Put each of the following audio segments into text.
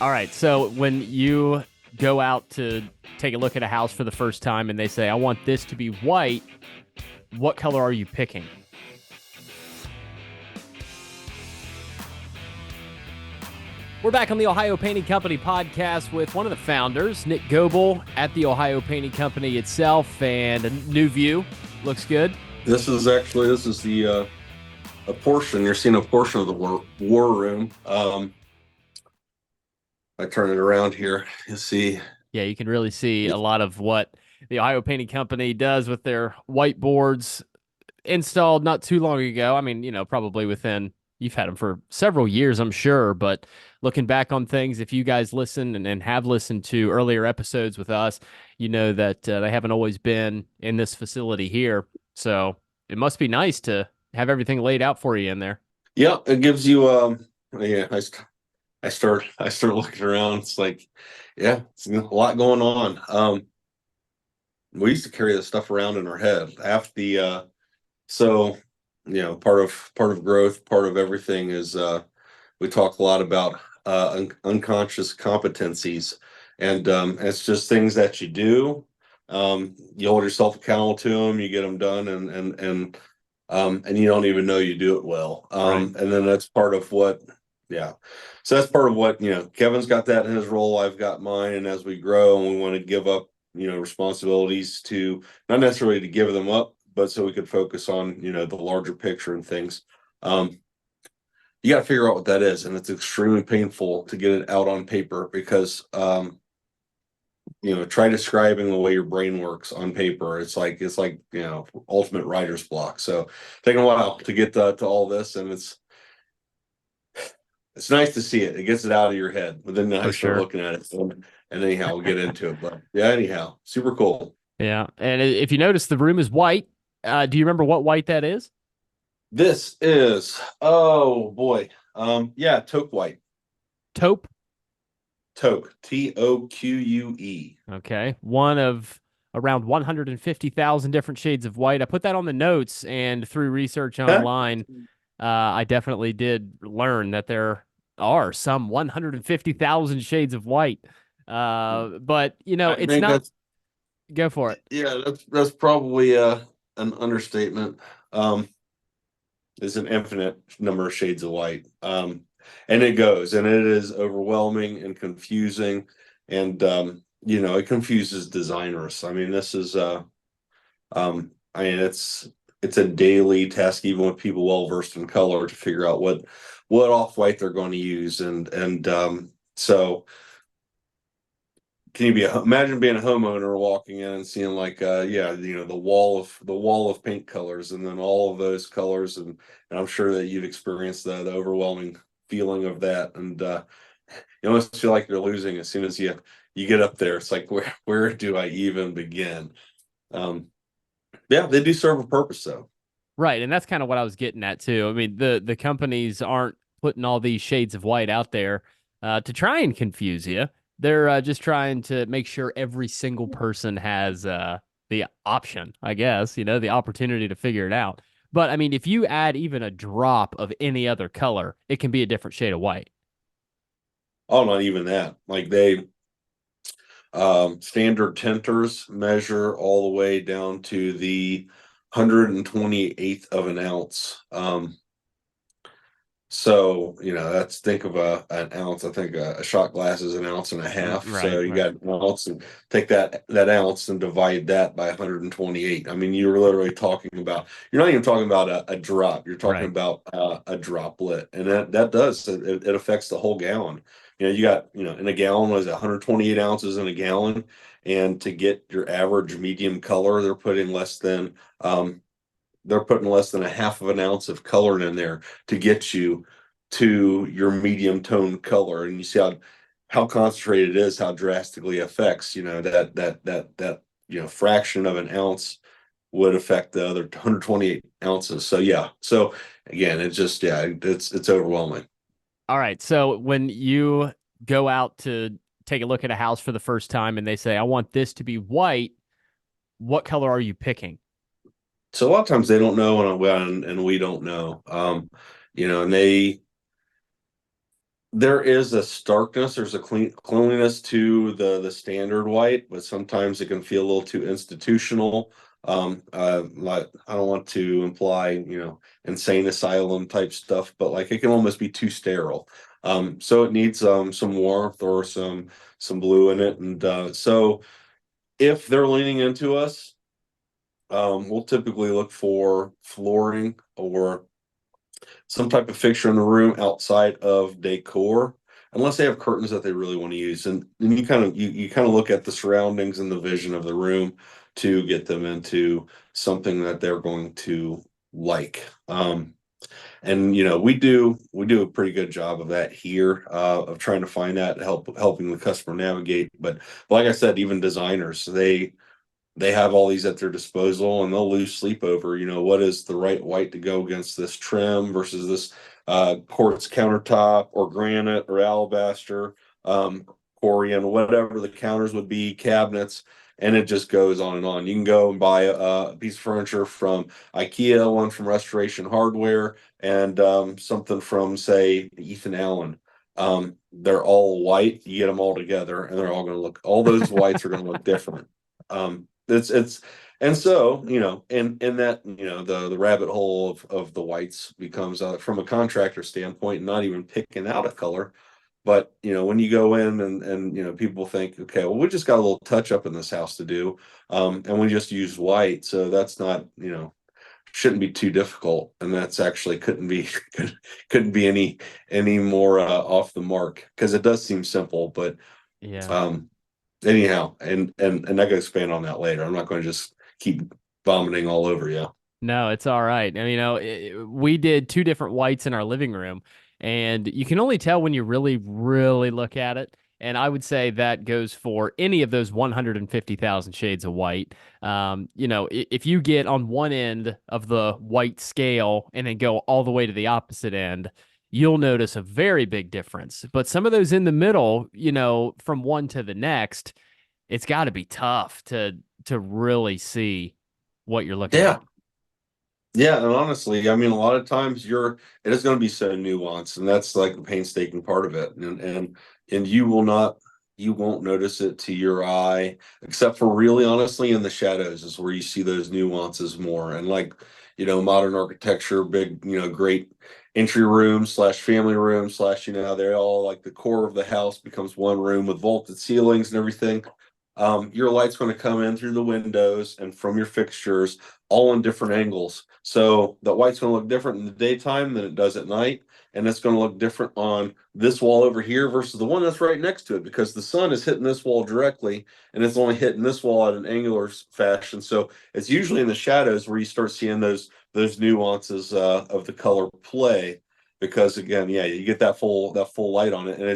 All right. So when you go out to take a look at a house for the first time and they say, I want this to be white, what color are you picking? We're back on the Ohio Painting Company podcast with one of the founders, Nick Goebel, at the Ohio Painting Company itself, and a new view. Looks good. This is the a portion. You're seeing a portion of the war room. I turn it around here. You see. Yeah, you can really see a lot of what the Ohio Painting Company does with their whiteboards installed not too long ago. I mean, probably you've had them for several years, I'm sure, but looking back on things, if you guys listen and have listened to earlier episodes with us, you know that they haven't always been in this facility here. So it must be nice to have everything laid out for you in there. Yeah, it gives you yeah, I start looking around. It's like, yeah, it's a lot going on. We used to carry this stuff around in our head after the so part of growth, part of everything is we talk a lot about unconscious competencies, and it's just things that you do. You hold yourself accountable to them, you get them done, and you don't even know you do it well. Right. And then that's part of what, yeah. So that's part of what, Kevin's got that in his role. I've got mine. And as we grow and we want to give up, responsibilities to not necessarily to give them up, but so we could focus on, the larger picture and things. You got to figure out what that is. And it's extremely painful to get it out on paper because, try describing the way your brain works on paper. It's like ultimate writer's block. So taking a while to get to all this, and it's nice to see it. It gets it out of your head, but then I start looking at it, and anyhow, we'll get into it. But yeah, anyhow, super cool. Yeah, and if you notice, the room is white. Do you remember what white that is? This is, oh boy, yeah, taupe white. Taupe. Taupe, Toque. Okay. One of around 150,000 different shades of white. I put that on the notes, and through research online, I definitely did learn that there are some 150,000 shades of white. But it's not. Go for it. Yeah, that's probably an understatement. There's an infinite number of shades of white. And it goes, and it is overwhelming and confusing, and it confuses designers. I mean, this is it's a daily task, even with people well versed in color, to figure out what off-white they're going to use. And so can you imagine being a homeowner walking in and seeing the wall of paint colors, and then all of those colors, and I'm sure that you've experienced the overwhelming feeling of that, and you almost feel like you're losing as soon as you get up there. It's like, where do I even begin? Yeah, they do serve a purpose though. Right, and that's kind of what I was getting at too. I mean, the companies aren't putting all these shades of white out there to try and confuse you. They're just trying to make sure every single person has the option, I guess, the opportunity to figure it out. But I mean, if you add even a drop of any other color, it can be a different shade of white. Oh, not even that. Like they standard tinters measure all the way down to the 128th of an ounce. So that's, think of an ounce. I think a shot glass is an ounce and a half. Right, so you got an ounce, and take that ounce and divide that by 128. I mean, you're literally talking about, you're not even talking about a drop. You're talking about a droplet, and that does it affects the whole gallon. You got in a gallon was 128 ounces in a gallon, and to get your average medium color, they're putting less than a half of an ounce of color in there to get you to your medium tone color. And you see how concentrated it is, how drastically affects, that fraction of an ounce would affect the other 128 ounces. So yeah. So again, it's overwhelming. All right. So when you go out to take a look at a house for the first time and they say, I want this to be white, what color are you picking? So a lot of times they don't know, and we don't know. And There is a starkness, there's a cleanliness to the standard white, but sometimes it can feel a little too institutional. Like, I don't want to imply, insane asylum type stuff, but like it can almost be too sterile. So it needs some warmth or some blue in it. And so if they're leaning into us, we'll typically look for flooring or some type of fixture in the room outside of decor, unless they have curtains that they really want to use. And then you kind of look at the surroundings and the vision of the room to get them into something that they're going to like. And we do a pretty good job of that here, of trying to find that, helping the customer navigate. But like I said, even designers, they have all these at their disposal and they'll lose sleep over, what is the right white to go against this trim versus this quartz countertop or granite or alabaster, Corian, whatever the counters would be, cabinets, and it just goes on and on. You can go and buy a piece of furniture from IKEA, one from Restoration Hardware, and something from, say, Ethan Allen. They're all white. You get them all together, and they're all going to look. All those whites are going to look different. It's and so in that the rabbit hole of the whites becomes, from a contractor standpoint, not even picking out a color, but when you go in and people think, okay, well, we just got a little touch up in this house to do, and we just use white, so that's not, shouldn't be too difficult, and that's actually couldn't be any more off the mark, because it does seem simple, but Yeah. um anyhow, and I can expand on that later. I'm not going to just keep vomiting all over you. No, it's all right. And, we did two different whites in our living room, and you can only tell when you really, really look at it. And I would say that goes for any of those 150,000 shades of white. If you get on one end of the white scale and then go all the way to the opposite end, you'll notice a very big difference. But some of those in the middle, from one to the next, it's got to be tough to really see what you're looking Yeah, at. yeah, and honestly, I mean, a lot of times it is going to be so nuanced, and that's like the painstaking part of it, and you won't notice it to your eye, except for, really honestly, in the shadows is where you see those nuances more. And like, modern architecture, big, great entry room slash family room slash, they're all like the core of the house becomes one room with vaulted ceilings and everything. Your light's going to come in through the windows and from your fixtures, all in different angles. So the white's going to look different in the daytime than it does at night. And it's going to look different on this wall over here versus the one that's right next to it, because the sun is hitting this wall directly and it's only hitting this wall at an angular fashion. So it's usually in the shadows where you start seeing those nuances of the color play. Because again, yeah, you get that full light on it, and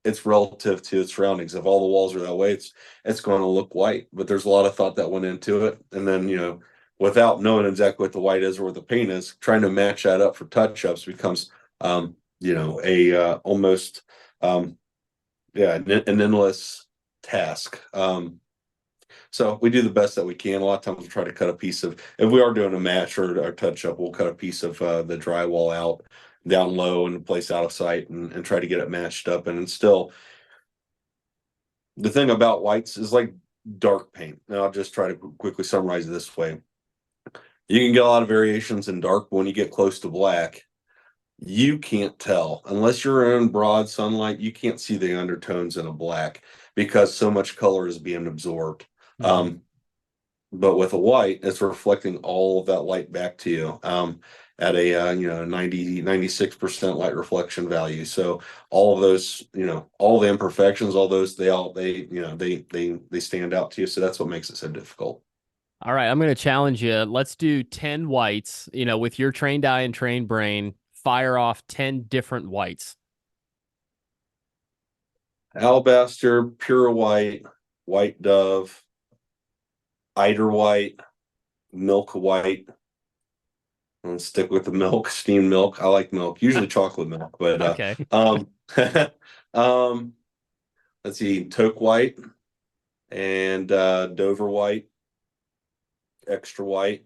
it's relative to its surroundings. If all the walls are that way, it's going to look white. But there's a lot of thought that went into it, and then without knowing exactly what the white is or what the paint is, trying to match that up for touch ups becomes a almost yeah, an endless task. So we do the best that we can. A lot of times we'll try to cut a piece of, if we are doing a match or touch up, we'll cut a piece of the drywall out down low and place out of sight, and try to get it matched up. And it's still, the thing about whites is like dark paint. Now I'll just try to quickly summarize it this way. You can get a lot of variations in dark, but when you get close to black, you can't tell unless you're in broad sunlight. You can't see the undertones in a black because so much color is being absorbed. Mhm. Um, but with a white, it's reflecting all of that light back to you, at a 96% light reflection value. So all of those, all the imperfections, all those, they stand out to you. So that's what makes it so difficult. All right, I'm going to challenge you. Let's do 10 whites, with your trained eye and trained brain, fire off 10 different whites. Alabaster, pure white, white dove, eider white, milk white. And stick with the milk, steamed milk. I like milk, usually chocolate milk, but Okay. um let's see, taupe white and Dover white, extra white,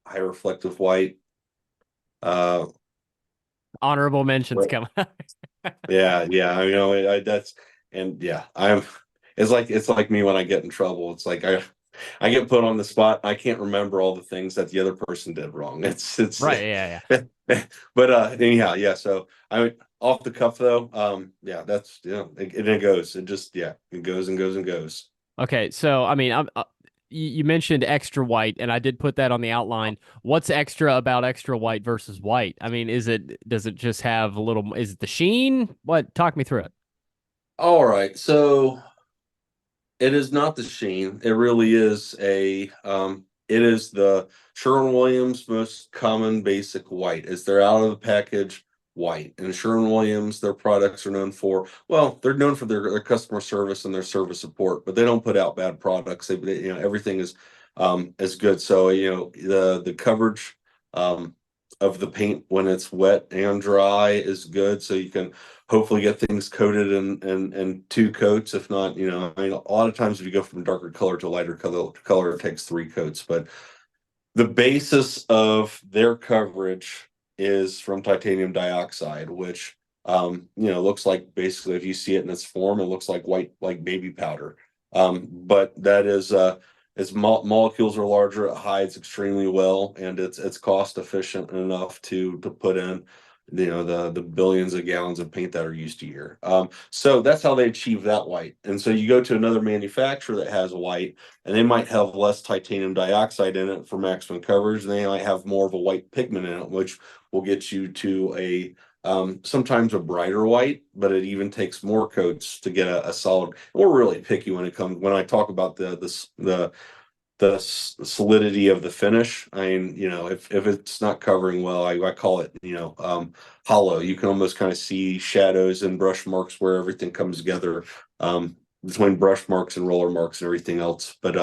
high reflective white, uh Honorable mentions Right. coming up. Yeah, yeah. I know that's and yeah, it's like me when I get in trouble. It's like I get put on the spot. I can't remember all the things that the other person did wrong. It's Right. Yeah. but anyhow, yeah. So I off the cuff though, yeah, that's it goes. It just it goes and goes and goes. Okay, so I mean, you mentioned extra white, and I did put that on the outline. What's extra about extra white versus white? I mean, does it just have a little? Is it the sheen? What? Talk me through it. All right, so it is not the sheen. It really is it is the Sherwin-Williams most common basic white. Is their out of the package white. And Sherwin-Williams, their products are known for, well, they're known for their customer service and their service support, but they don't put out bad products. Everything is good. So, the coverage of the paint when it's wet and dry is good. So you can hopefully get things coated in two coats. If not, I mean, a lot of times if you go from darker color to lighter color, it takes three coats. But the basis of their coverage is from titanium dioxide, which looks like basically if you see it in its form, it looks like white, like baby powder. But that is its molecules are larger, it hides extremely well, and it's cost efficient enough to put in the billions of gallons of paint that are used a year. So that's how they achieve that white. And so you go to another manufacturer that has a white, and they might have less titanium dioxide in it for maximum coverage. And they might have more of a white pigment in it, which will get you to a sometimes a brighter white, but it even takes more coats to get a solid. We're really picky when I talk about the solidity of the finish. I mean, if it's not covering well, I call it, hollow. You can almost kind of see shadows and brush marks where everything comes together, between brush marks and roller marks and everything else. But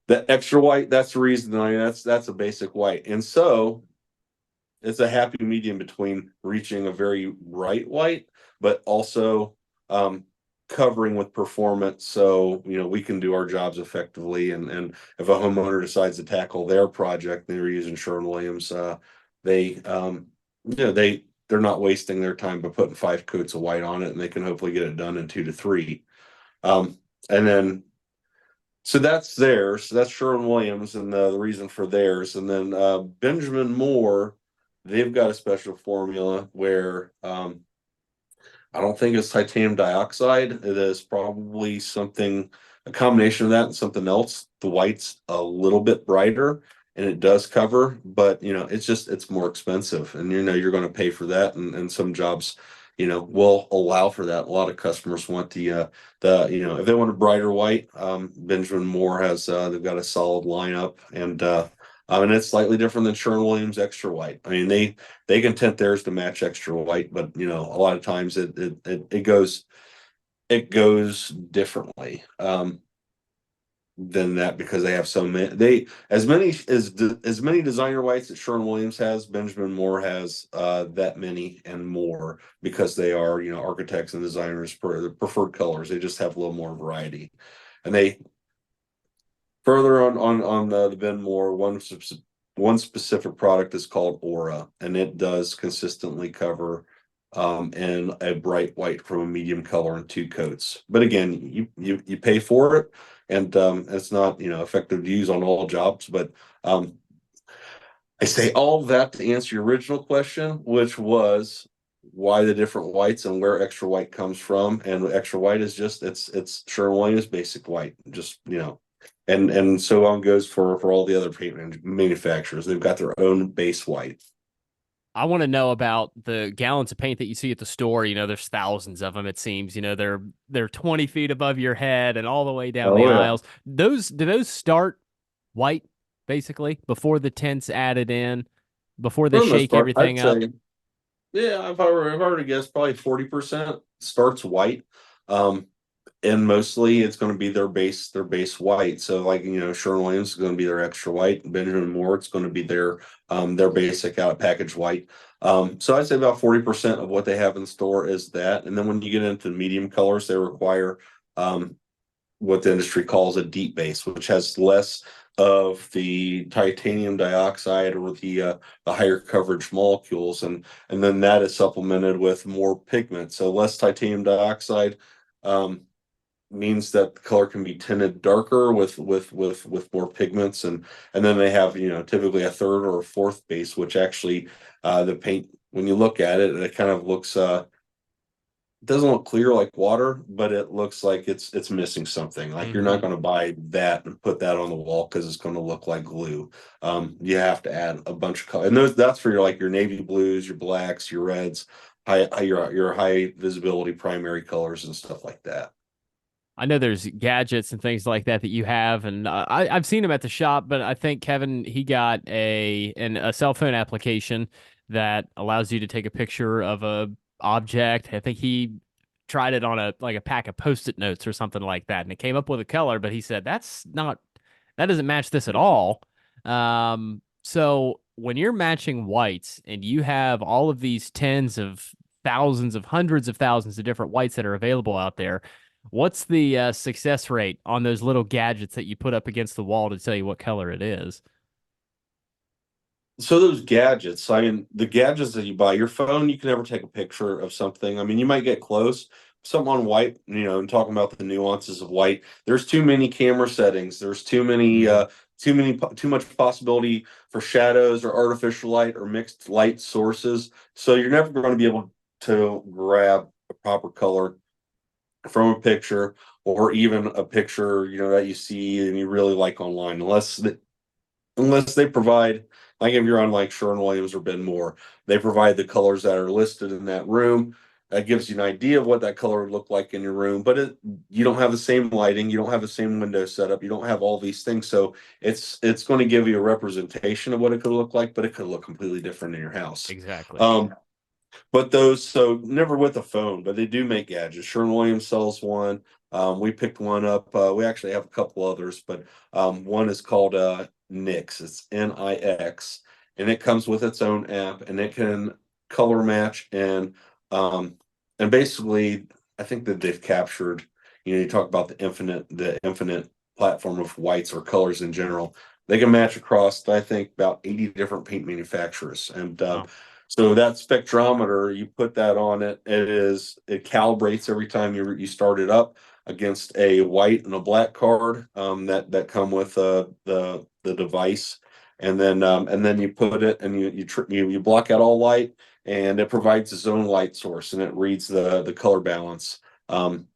the extra white, that's the reason. I mean, that's a basic white, and so it's a happy medium between reaching a very bright white, but also um, covering with performance. So, we can do our jobs effectively. And if a homeowner decides to tackle their project, they're using Sherwin-Williams, they, they're not wasting their time by putting five coats of white on it, and they can hopefully get it done in 2 to 3. And then so that's theirs. So that's Sherwin-Williams and the reason for theirs. And then Benjamin Moore, they've got a special formula where I don't think it's titanium dioxide. It is probably a combination of that and something else. The white's a little bit brighter and it does cover, but it's more expensive. And you're going to pay for that. And some jobs, will allow for that. A lot of customers want if they want a brighter white, Benjamin Moore they've got a solid lineup, and it's slightly different than Sherwin-Williams extra white. I mean, they can tint theirs to match extra white, but a lot of times it goes differently than that because they have so many. As many designer whites that Sherwin-Williams has, Benjamin Moore has that many and more because they are architects and designers for the preferred colors. They just have a little more variety, and they further on the Ben Moore one specific product is called Aura, and it does consistently cover in a bright white from a medium color in two coats. But again, you pay for it, and it's not effective to use on all jobs. But I say all that to answer your original question, which was why the different whites and where extra white comes from. And extra white is just it's Sherwin-Williams basic white, just and so on goes for all the other paint manufacturers. They've got their own base white. I want to know about the gallons of paint that you see at the store. There's thousands of them, it seems. They're 20 feet above your head and all the way down the Oh yeah. aisles. Do those start white basically before the tints added in, before they For the most shake part, everything I'd up? say, yeah, if I were to guess, probably 40% starts white. Um, and mostly it's going to be their base white. So like Sherwin-Williams is going to be their extra white. Benjamin Moore, it's going to be their basic out of package white. So I'd say about 40% of what they have in store is that. And then when you get into medium colors, they require what the industry calls a deep base, which has less of the titanium dioxide or the higher coverage molecules, and then that is supplemented with more pigment. So less titanium dioxide means that the color can be tinted darker with more pigments, and then they have, typically a third or a fourth base, which actually the paint, when you look at it, it kind of looks it doesn't look clear like water, but it looks like it's missing something. Like you're not going to buy that and put that on the wall because it's going to look like glue. You have to add a bunch of color, and that's for your navy blues, your blacks, your reds, your high visibility primary colors and stuff like that. I know there's gadgets and things like that that you have, and I've seen them at the shop. But I think Kevin, he got a cell phone application that allows you to take a picture of a object. I think he tried it on a pack of post-it notes or something like that, and it came up with a color. But he said that doesn't match this at all. So when you're matching whites and you have all of these tens of thousands of hundreds of thousands of different whites that are available out there, what's the success rate on those little gadgets that you put up against the wall to tell you what color it is? So those gadgets, I mean, the gadgets that you buy, your phone, you can never take a picture of something. I mean, you might get close. Something on white, and talking about the nuances of white. There's too many camera settings. There's too much possibility for shadows or artificial light or mixed light sources. So you're never going to be able to grab a proper color from a picture, or even a picture, that you see and you really like online, unless they provide, like if you're on like Sherwin-Williams or Ben Moore, they provide the colors that are listed in that room. That gives you an idea of what that color would look like in your room, but you don't have the same lighting, you don't have the same window setup, you don't have all these things. So it's going to give you a representation of what it could look like, but it could look completely different in your house. Exactly. But those, so never with a phone, but they do make gadgets. Sherwin-Williams sells one. We picked one up. We actually have a couple others, but one is called Nix. It's Nix, and it comes with its own app, and it can color match and basically, I think that they've captured. You talk about the infinite platform of whites or colors in general. They can match across, I think, about 80 different paint manufacturers, and Wow. so that spectrometer, you put that on it. It calibrates every time you start it up against a white and a black card that come with the device, and then you put it and you block out all light, and it provides its own light source, and it reads the color balance in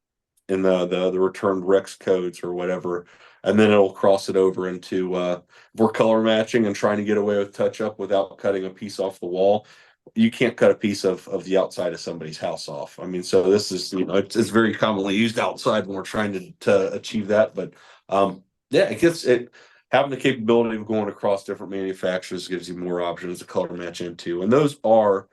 the returned Rex codes or whatever, and then it'll cross it over into we're color matching and trying to get away with touch up without cutting a piece off the wall. You can't cut a piece of the outside of somebody's house off. I mean, so this is, it's very commonly used outside when we're trying to achieve that. But yeah, it having the capability of going across different manufacturers gives you more options to color match into, and those are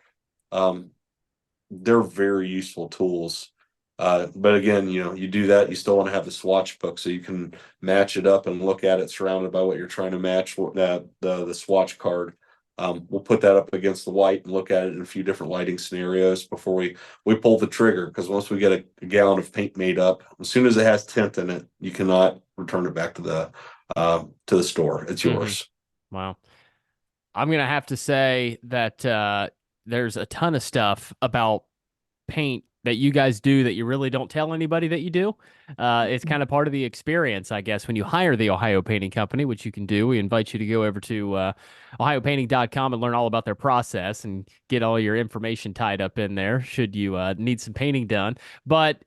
they're very useful tools. But again, you do that, you still want to have the swatch book so you can match it up and look at it surrounded by what you're trying to match. The swatch card. We'll put that up against the white and look at it in a few different lighting scenarios before we pull the trigger. Because once we get a gallon of paint made up, as soon as it has tint in it, you cannot return it back to the store. It's yours. Wow. I'm gonna have to say that there's a ton of stuff about paint that you guys do that you really don't tell anybody that you do. It's kind of part of the experience, I guess, when you hire the Ohio Painting Company, which you can do. We invite you to go over to ohiopainting.com and learn all about their process and get all your information tied up in there should you need some painting done. But,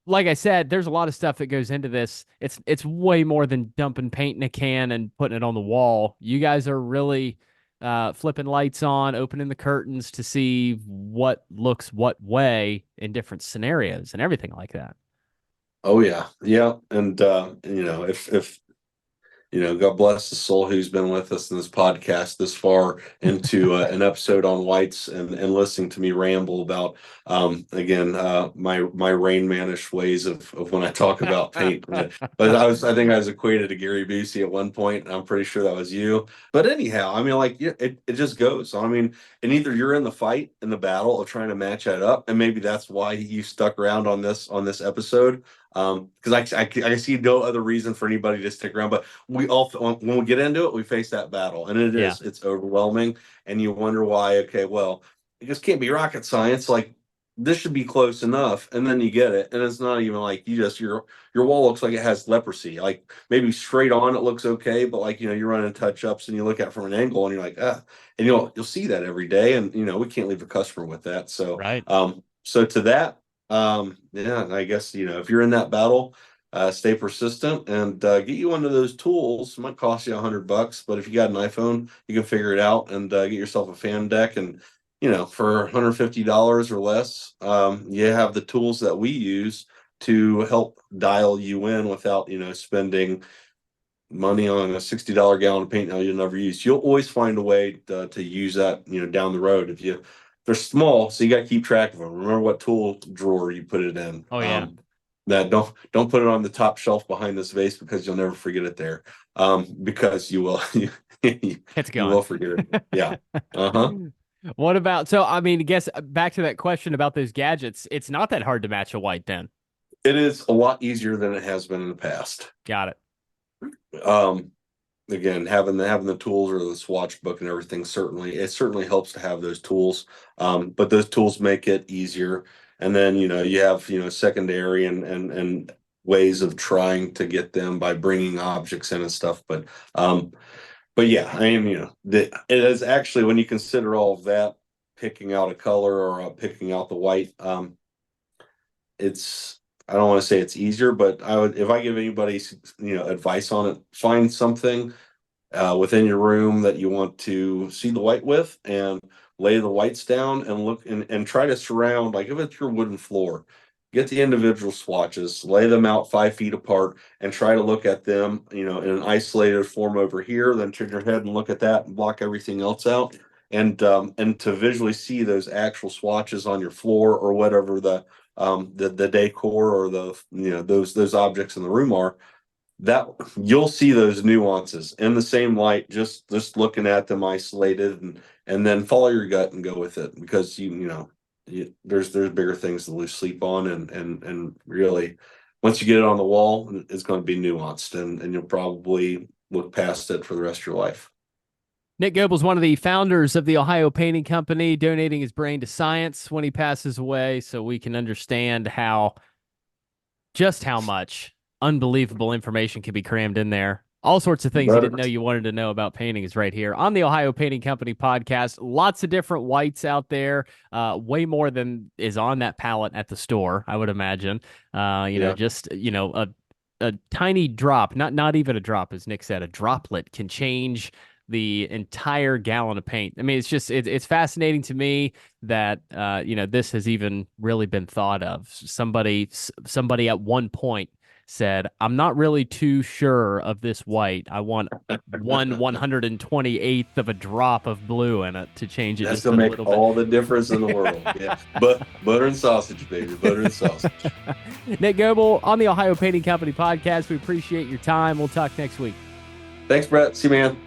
like I said, there's a lot of stuff that goes into this. It's way more than dumping paint in a can and putting it on the wall. You guys are really flipping lights on, opening the curtains to see what looks what way in different scenarios and everything like that. Oh yeah, and if God bless the soul who's been with us in this podcast this far into an episode on whites and listening to me ramble about again my Rain Manish ways of when I talk about paint. But I think I was equated to Gary Busey at one point, and I'm pretty sure that was you. But anyhow, I mean, like, yeah, it just goes. So, I mean, and either you're in the fight, in the battle of trying to match that up, and maybe that's why you stuck around on this episode, Because I see no other reason for anybody to stick around. But we all, when we get into it, we face that battle, and it's overwhelming, and you wonder why. Okay, well, it just can't be rocket science. Like this should be close enough, and then you get it, and it's not even like your wall looks like it has leprosy. Like maybe straight on it looks okay, but like you're running touch ups and you look at it from an angle and you're like and you'll see that every day, and we can't leave a customer with that. So Right. So to that, yeah, I guess if you're in that battle, stay persistent and get you one of those tools. It might cost you $100, but if you got an iPhone, you can figure it out and get yourself a fan deck. And for $150 or less, you have the tools that we use to help dial you in without spending money on a $60 gallon of paint now you'll never use. You'll always find a way to use that down the road. If they're small, so you got to keep track of them. Remember what tool drawer you put it in. Oh yeah. That don't put it on the top shelf behind this vase because you'll never forget it there. Because you will It's you gone. will forget it. Yeah. Uh-huh. What about, so I mean, I guess back to that question about those gadgets, it's not that hard to match a white then. It is a lot easier than it has been in the past. Got it. Again, having the tools or the swatch book and everything certainly helps to have those tools. But those tools make it easier. And then you have secondary and ways of trying to get them by bringing objects in and stuff. But yeah, I mean it is actually, when you consider all of that, picking out a color or picking out the white, it's, I don't want to say it's easier, but if I give anybody advice on it, find something within your room that you want to see the white with, and lay the whites down and look and try to surround. Like if it's your wooden floor, get the individual swatches, lay them out 5 feet apart, and try to look at them in an isolated form over here. Then turn your head and look at that and block everything else out, and to visually see those actual swatches on your floor or whatever the decor or those objects in the room are, that you'll see those nuances in the same light, just looking at them isolated, and then follow your gut and go with it, because there's bigger things to lose sleep on, and really once you get it on the wall, it's going to be nuanced, and you'll probably look past it for the rest of your life. Nick Goebel's one of the founders of the Ohio Painting Company, donating his brain to science when he passes away, so we can understand just how much unbelievable information can be crammed in there. All sorts of things you didn't know you wanted to know about painting is right here on the Ohio Painting Company podcast. Lots of different whites out there, way more than is on that palette at the store, I would imagine. Just a tiny drop, not even a drop, as Nick said, a droplet can change the entire gallon of paint. I mean, it's fascinating to me that this has even really been thought of. Somebody at one point said, I'm not really too sure of this white. I want 1/128th of a drop of blue in it to change it. That's gonna make all the difference in the world. Yeah, but butter and sausage, baby, butter and sausage. Nick Goebel on the Ohio Painting Company podcast. We appreciate your time. We'll talk next week. Thanks, Brett. See you, man.